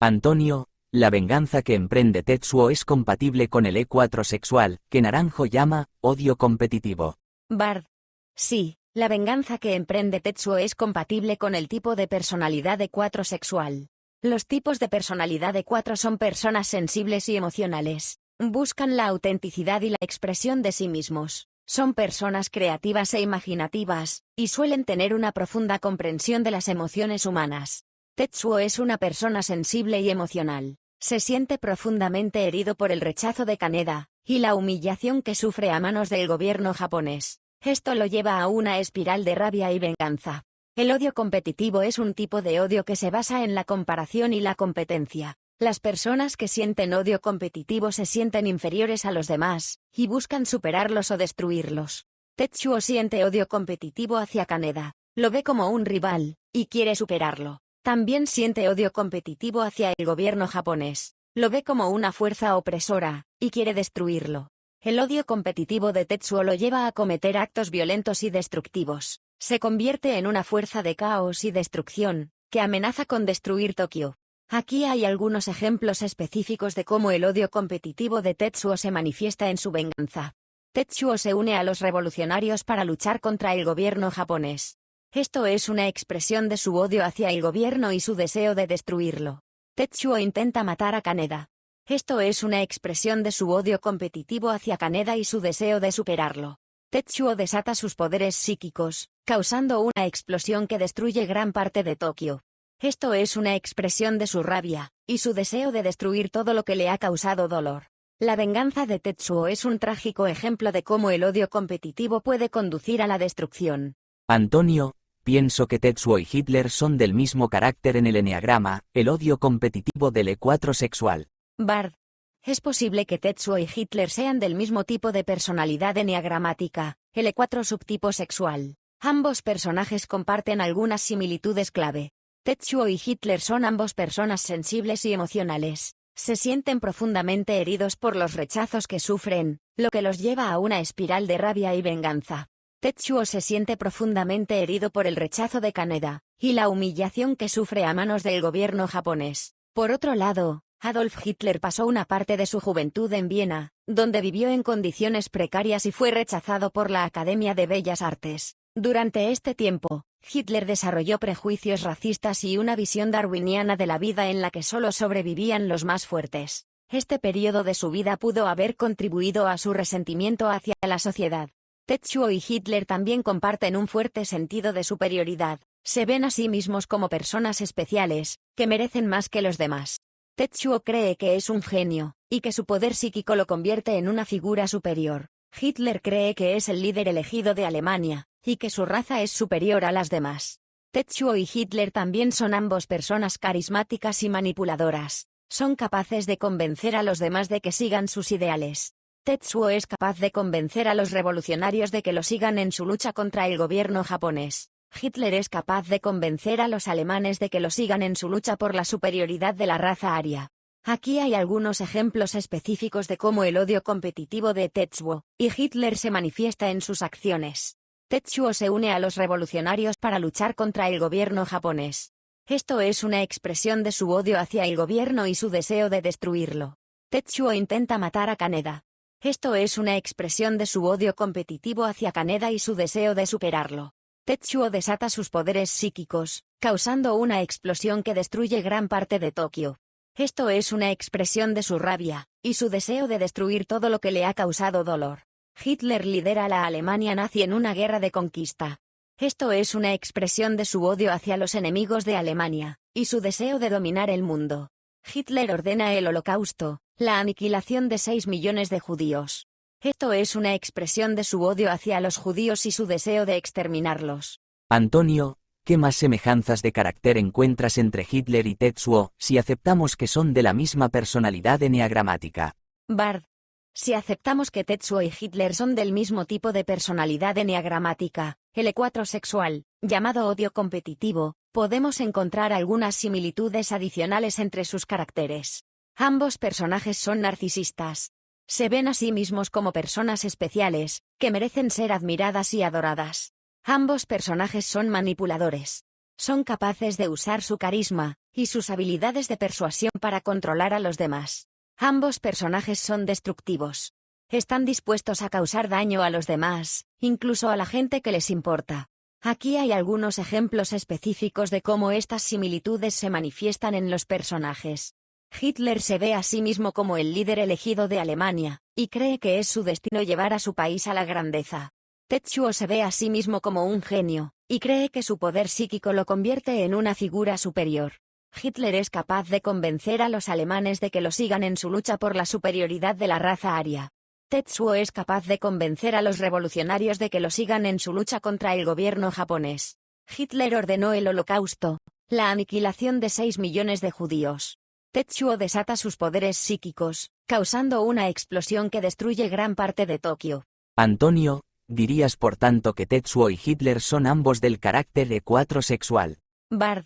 Antonio, la venganza que emprende Tetsuo es compatible con el E4 sexual, que Naranjo llama odio competitivo. Bard. Sí, la venganza que emprende Tetsuo es compatible con el tipo de personalidad E4 sexual. Los tipos de personalidad E4 son personas sensibles y emocionales. Buscan la autenticidad y la expresión de sí mismos. Son personas creativas e imaginativas, y suelen tener una profunda comprensión de las emociones humanas. Tetsuo es una persona sensible y emocional. Se siente profundamente herido por el rechazo de Kaneda, y la humillación que sufre a manos del gobierno japonés. Esto lo lleva a una espiral de rabia y venganza. El odio competitivo es un tipo de odio que se basa en la comparación y la competencia. Las personas que sienten odio competitivo se sienten inferiores a los demás, y buscan superarlos o destruirlos. Tetsuo siente odio competitivo hacia Kaneda. Lo ve como un rival, y quiere superarlo. También siente odio competitivo hacia el gobierno japonés. Lo ve como una fuerza opresora, y quiere destruirlo. El odio competitivo de Tetsuo lo lleva a cometer actos violentos y destructivos. Se convierte en una fuerza de caos y destrucción, que amenaza con destruir Tokio. Aquí hay algunos ejemplos específicos de cómo el odio competitivo de Tetsuo se manifiesta en su venganza. Tetsuo se une a los revolucionarios para luchar contra el gobierno japonés. Esto es una expresión de su odio hacia el gobierno y su deseo de destruirlo. Tetsuo intenta matar a Kaneda. Esto es una expresión de su odio competitivo hacia Kaneda y su deseo de superarlo. Tetsuo desata sus poderes psíquicos, causando una explosión que destruye gran parte de Tokio. Esto es una expresión de su rabia, y su deseo de destruir todo lo que le ha causado dolor. La venganza de Tetsuo es un trágico ejemplo de cómo el odio competitivo puede conducir a la destrucción. Antonio, pienso que Tetsuo y Hitler son del mismo carácter en el eneagrama, el odio competitivo del E4 sexual. Bard. Es posible que Tetsuo y Hitler sean del mismo tipo de personalidad eneagramática, el E4 subtipo sexual. Ambos personajes comparten algunas similitudes clave. Tetsuo y Hitler son ambos personas sensibles y emocionales. Se sienten profundamente heridos por los rechazos que sufren, lo que los lleva a una espiral de rabia y venganza. Tetsuo se siente profundamente herido por el rechazo de Kaneda, y la humillación que sufre a manos del gobierno japonés. Por otro lado, Adolf Hitler pasó una parte de su juventud en Viena, donde vivió en condiciones precarias y fue rechazado por la Academia de Bellas Artes. Durante este tiempo, Hitler desarrolló prejuicios racistas y una visión darwiniana de la vida en la que solo sobrevivían los más fuertes. Este periodo de su vida pudo haber contribuido a su resentimiento hacia la sociedad. Tetsuo y Hitler también comparten un fuerte sentido de superioridad. Se ven a sí mismos como personas especiales, que merecen más que los demás. Tetsuo cree que es un genio, y que su poder psíquico lo convierte en una figura superior. Hitler cree que es el líder elegido de Alemania, y que su raza es superior a las demás. Tetsuo y Hitler también son ambos personas carismáticas y manipuladoras. Son capaces de convencer a los demás de que sigan sus ideales. Tetsuo es capaz de convencer a los revolucionarios de que lo sigan en su lucha contra el gobierno japonés. Hitler es capaz de convencer a los alemanes de que lo sigan en su lucha por la superioridad de la raza aria. Aquí hay algunos ejemplos específicos de cómo el odio competitivo de Tetsuo y Hitler se manifiesta en sus acciones. Tetsuo se une a los revolucionarios para luchar contra el gobierno japonés. Esto es una expresión de su odio hacia el gobierno y su deseo de destruirlo. Tetsuo intenta matar a Kaneda. Esto es una expresión de su odio competitivo hacia Kaneda y su deseo de superarlo. Tetsuo desata sus poderes psíquicos, causando una explosión que destruye gran parte de Tokio. Esto es una expresión de su rabia, y su deseo de destruir todo lo que le ha causado dolor. Hitler lidera a la Alemania nazi en una guerra de conquista. Esto es una expresión de su odio hacia los enemigos de Alemania, y su deseo de dominar el mundo. Hitler ordena el Holocausto, la aniquilación de 6 millones de judíos. Esto es una expresión de su odio hacia los judíos y su deseo de exterminarlos. Antonio, ¿qué más semejanzas de carácter encuentras entre Hitler y Tetsuo, si aceptamos que son de la misma personalidad eneagramática? Bard. Si aceptamos que Tetsuo y Hitler son del mismo tipo de personalidad eneagramática, el E4 sexual, llamado odio competitivo, podemos encontrar algunas similitudes adicionales entre sus caracteres. Ambos personajes son narcisistas. Se ven a sí mismos como personas especiales, que merecen ser admiradas y adoradas. Ambos personajes son manipuladores. Son capaces de usar su carisma y sus habilidades de persuasión para controlar a los demás. Ambos personajes son destructivos. Están dispuestos a causar daño a los demás, incluso a la gente que les importa. Aquí hay algunos ejemplos específicos de cómo estas similitudes se manifiestan en los personajes. Hitler se ve a sí mismo como el líder elegido de Alemania, y cree que es su destino llevar a su país a la grandeza. Tetsuo se ve a sí mismo como un genio, y cree que su poder psíquico lo convierte en una figura superior. Hitler es capaz de convencer a los alemanes de que lo sigan en su lucha por la superioridad de la raza aria. Tetsuo es capaz de convencer a los revolucionarios de que lo sigan en su lucha contra el gobierno japonés. Hitler ordenó el Holocausto, la aniquilación de 6 millones de judíos. Tetsuo desata sus poderes psíquicos, causando una explosión que destruye gran parte de Tokio. Antonio, dirías por tanto que Tetsuo y Hitler son ambos del carácter E4 sexual. Bard.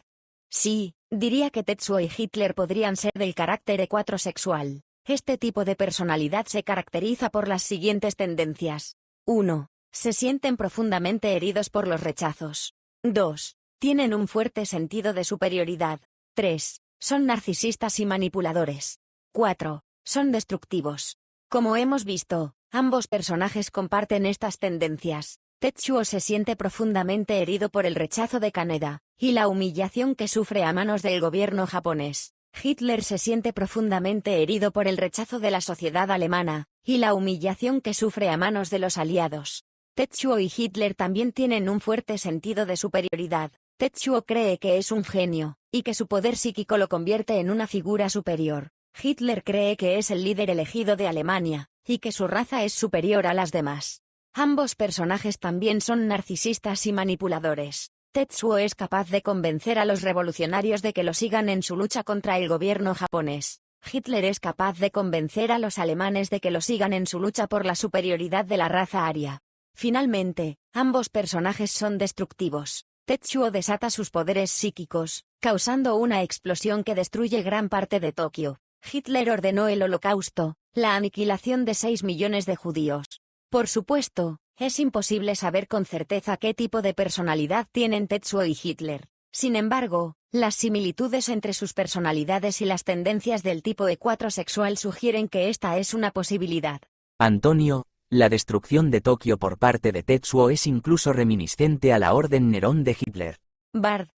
Sí, diría que Tetsuo y Hitler podrían ser del carácter E4 sexual. Este tipo de personalidad se caracteriza por las siguientes tendencias. 1. Se sienten profundamente heridos por los rechazos. 2. Tienen un fuerte sentido de superioridad. 3. Son narcisistas y manipuladores. 4. Son destructivos. Como hemos visto, ambos personajes comparten estas tendencias. Tetsuo se siente profundamente herido por el rechazo de Kaneda y la humillación que sufre a manos del gobierno japonés. Hitler se siente profundamente herido por el rechazo de la sociedad alemana y la humillación que sufre a manos de los aliados. Tetsuo y Hitler también tienen un fuerte sentido de superioridad. Tetsuo cree que es un genio y que su poder psíquico lo convierte en una figura superior. Hitler cree que es el líder elegido de Alemania y que su raza es superior a las demás. Ambos personajes también son narcisistas y manipuladores. Tetsuo es capaz de convencer a los revolucionarios de que lo sigan en su lucha contra el gobierno japonés. Hitler es capaz de convencer a los alemanes de que lo sigan en su lucha por la superioridad de la raza aria. Finalmente, ambos personajes son destructivos. Tetsuo desata sus poderes psíquicos, causando una explosión que destruye gran parte de Tokio. Hitler ordenó el Holocausto, la aniquilación de 6 millones de judíos. Por supuesto, es imposible saber con certeza qué tipo de personalidad tienen Tetsuo y Hitler. Sin embargo, las similitudes entre sus personalidades y las tendencias del tipo E4 sexual sugieren que esta es una posibilidad. Antonio, la destrucción de Tokio por parte de Tetsuo es incluso reminiscente a la Orden Nerón de Hitler. Bard.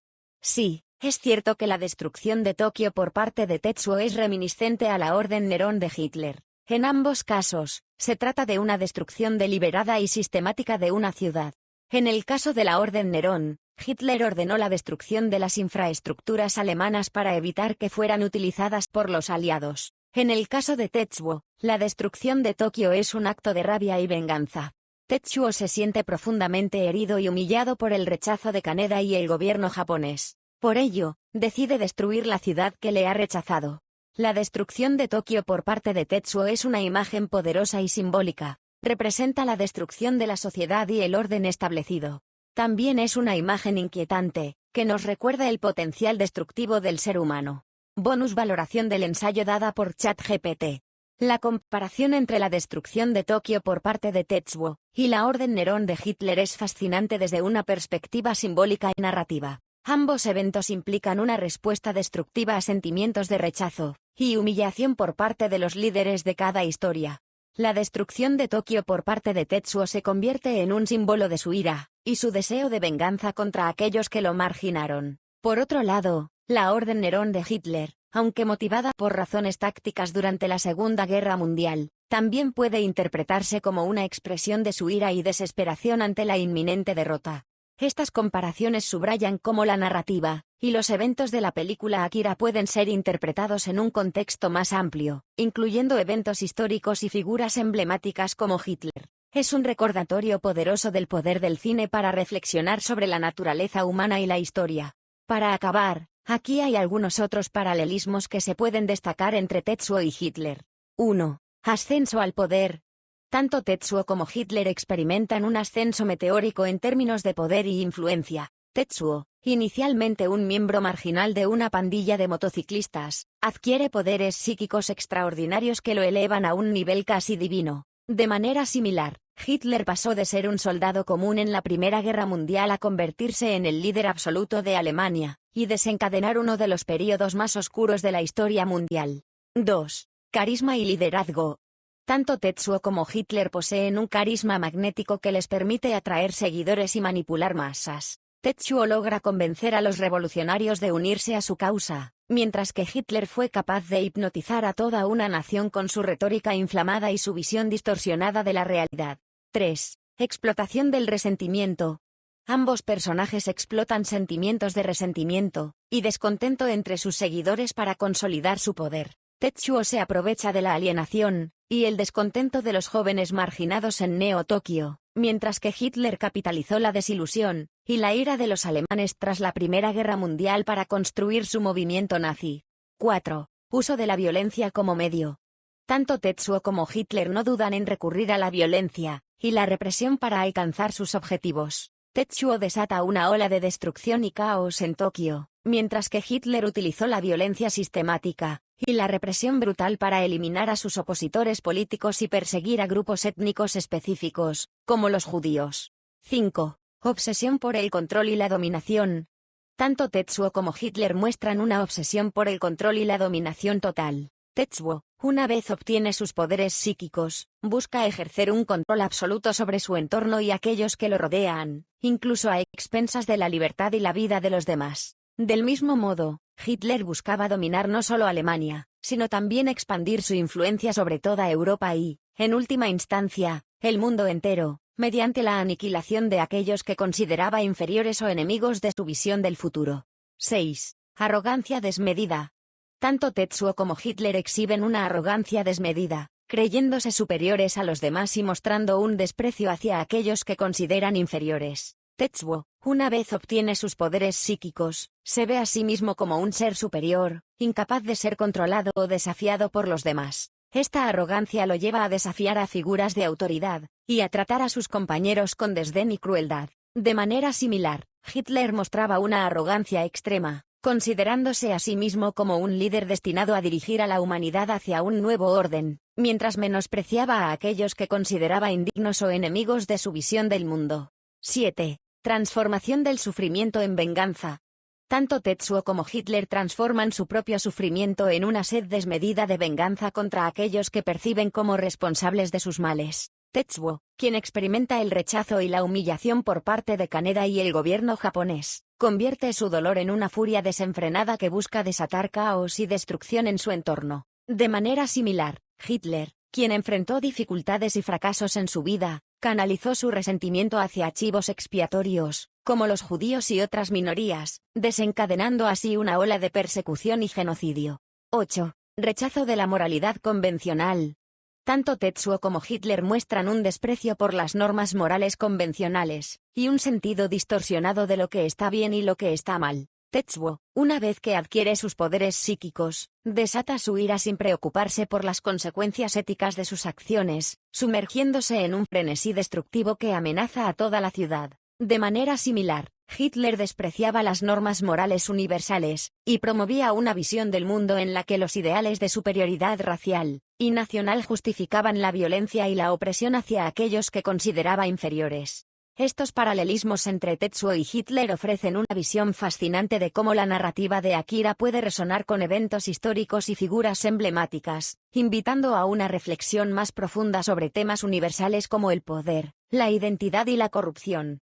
Sí, es cierto que la destrucción de Tokio por parte de Tetsuo es reminiscente a la Orden Nerón de Hitler. En ambos casos, se trata de una destrucción deliberada y sistemática de una ciudad. En el caso de la Orden Nerón, Hitler ordenó la destrucción de las infraestructuras alemanas para evitar que fueran utilizadas por los aliados. En el caso de Tetsuo, la destrucción de Tokio es un acto de rabia y venganza. Tetsuo se siente profundamente herido y humillado por el rechazo de Kaneda y el gobierno japonés. Por ello, decide destruir la ciudad que le ha rechazado. La destrucción de Tokio por parte de Tetsuo es una imagen poderosa y simbólica. Representa la destrucción de la sociedad y el orden establecido. También es una imagen inquietante, que nos recuerda el potencial destructivo del ser humano. Bonus valoración del ensayo dada por ChatGPT. La comparación entre la destrucción de Tokio por parte de Tetsuo y la Orden Nerón de Hitler es fascinante desde una perspectiva simbólica y narrativa. Ambos eventos implican una respuesta destructiva a sentimientos de rechazo y humillación por parte de los líderes de cada historia. La destrucción de Tokio por parte de Tetsuo se convierte en un símbolo de su ira y su deseo de venganza contra aquellos que lo marginaron. Por otro lado, la Orden Nerón de Hitler, aunque motivada por razones tácticas durante la Segunda Guerra Mundial, también puede interpretarse como una expresión de su ira y desesperación ante la inminente derrota. Estas comparaciones subrayan cómo la narrativa y los eventos de la película Akira pueden ser interpretados en un contexto más amplio, incluyendo eventos históricos y figuras emblemáticas como Hitler. Es un recordatorio poderoso del poder del cine para reflexionar sobre la naturaleza humana y la historia. Para acabar, aquí hay algunos otros paralelismos que se pueden destacar entre Tetsuo y Hitler. 1. Ascenso al poder. Tanto Tetsuo como Hitler experimentan un ascenso meteórico en términos de poder y influencia. Tetsuo, inicialmente un miembro marginal de una pandilla de motociclistas, adquiere poderes psíquicos extraordinarios que lo elevan a un nivel casi divino. De manera similar, Hitler pasó de ser un soldado común en la Primera Guerra Mundial a convertirse en el líder absoluto de Alemania, y desencadenar uno de los períodos más oscuros de la historia mundial. 2. Carisma y liderazgo. Tanto Tetsuo como Hitler poseen un carisma magnético que les permite atraer seguidores y manipular masas. Tetsuo logra convencer a los revolucionarios de unirse a su causa, mientras que Hitler fue capaz de hipnotizar a toda una nación con su retórica inflamada y su visión distorsionada de la realidad. 3. Explotación del resentimiento. Ambos personajes explotan sentimientos de resentimiento y descontento entre sus seguidores para consolidar su poder. Tetsuo se aprovecha de la alienación y el descontento de los jóvenes marginados en Neo-Tokio, mientras que Hitler capitalizó la desilusión y la ira de los alemanes tras la Primera Guerra Mundial para construir su movimiento nazi. 4. Uso de la violencia como medio. Tanto Tetsuo como Hitler no dudan en recurrir a la violencia y la represión para alcanzar sus objetivos. Tetsuo desata una ola de destrucción y caos en Tokio, mientras que Hitler utilizó la violencia sistemática y la represión brutal para eliminar a sus opositores políticos y perseguir a grupos étnicos específicos, como los judíos. 5. Obsesión por el control y la dominación. Tanto Tetsuo como Hitler muestran una obsesión por el control y la dominación total. Tetsuo, una vez obtiene sus poderes psíquicos, busca ejercer un control absoluto sobre su entorno y aquellos que lo rodean, incluso a expensas de la libertad y la vida de los demás. Del mismo modo, Hitler buscaba dominar no solo Alemania, sino también expandir su influencia sobre toda Europa y, en última instancia, el mundo entero, mediante la aniquilación de aquellos que consideraba inferiores o enemigos de su visión del futuro. 6. Arrogancia desmedida. Tanto Tetsuo como Hitler exhiben una arrogancia desmedida, creyéndose superiores a los demás y mostrando un desprecio hacia aquellos que consideran inferiores. Tetsuo, una vez obtiene sus poderes psíquicos, se ve a sí mismo como un ser superior, incapaz de ser controlado o desafiado por los demás. Esta arrogancia lo lleva a desafiar a figuras de autoridad, y a tratar a sus compañeros con desdén y crueldad. De manera similar, Hitler mostraba una arrogancia extrema, considerándose a sí mismo como un líder destinado a dirigir a la humanidad hacia un nuevo orden, mientras menospreciaba a aquellos que consideraba indignos o enemigos de su visión del mundo. 7. Transformación del sufrimiento en venganza. Tanto Tetsuo como Hitler transforman su propio sufrimiento en una sed desmedida de venganza contra aquellos que perciben como responsables de sus males. Tetsuo, quien experimenta el rechazo y la humillación por parte de Kaneda y el gobierno japonés, convierte su dolor en una furia desenfrenada que busca desatar caos y destrucción en su entorno. De manera similar, Hitler, quien enfrentó dificultades y fracasos en su vida, canalizó su resentimiento hacia chivos expiatorios, como los judíos y otras minorías, desencadenando así una ola de persecución y genocidio. 8. Rechazo de la moralidad convencional. Tanto Tetsuo como Hitler muestran un desprecio por las normas morales convencionales, y un sentido distorsionado de lo que está bien y lo que está mal. Tetsuo, una vez que adquiere sus poderes psíquicos, desata su ira sin preocuparse por las consecuencias éticas de sus acciones, sumergiéndose en un frenesí destructivo que amenaza a toda la ciudad. De manera similar, Hitler despreciaba las normas morales universales, y promovía una visión del mundo en la que los ideales de superioridad racial y nacional justificaban la violencia y la opresión hacia aquellos que consideraba inferiores. Estos paralelismos entre Tetsuo y Hitler ofrecen una visión fascinante de cómo la narrativa de Akira puede resonar con eventos históricos y figuras emblemáticas, invitando a una reflexión más profunda sobre temas universales como el poder, la identidad y la corrupción.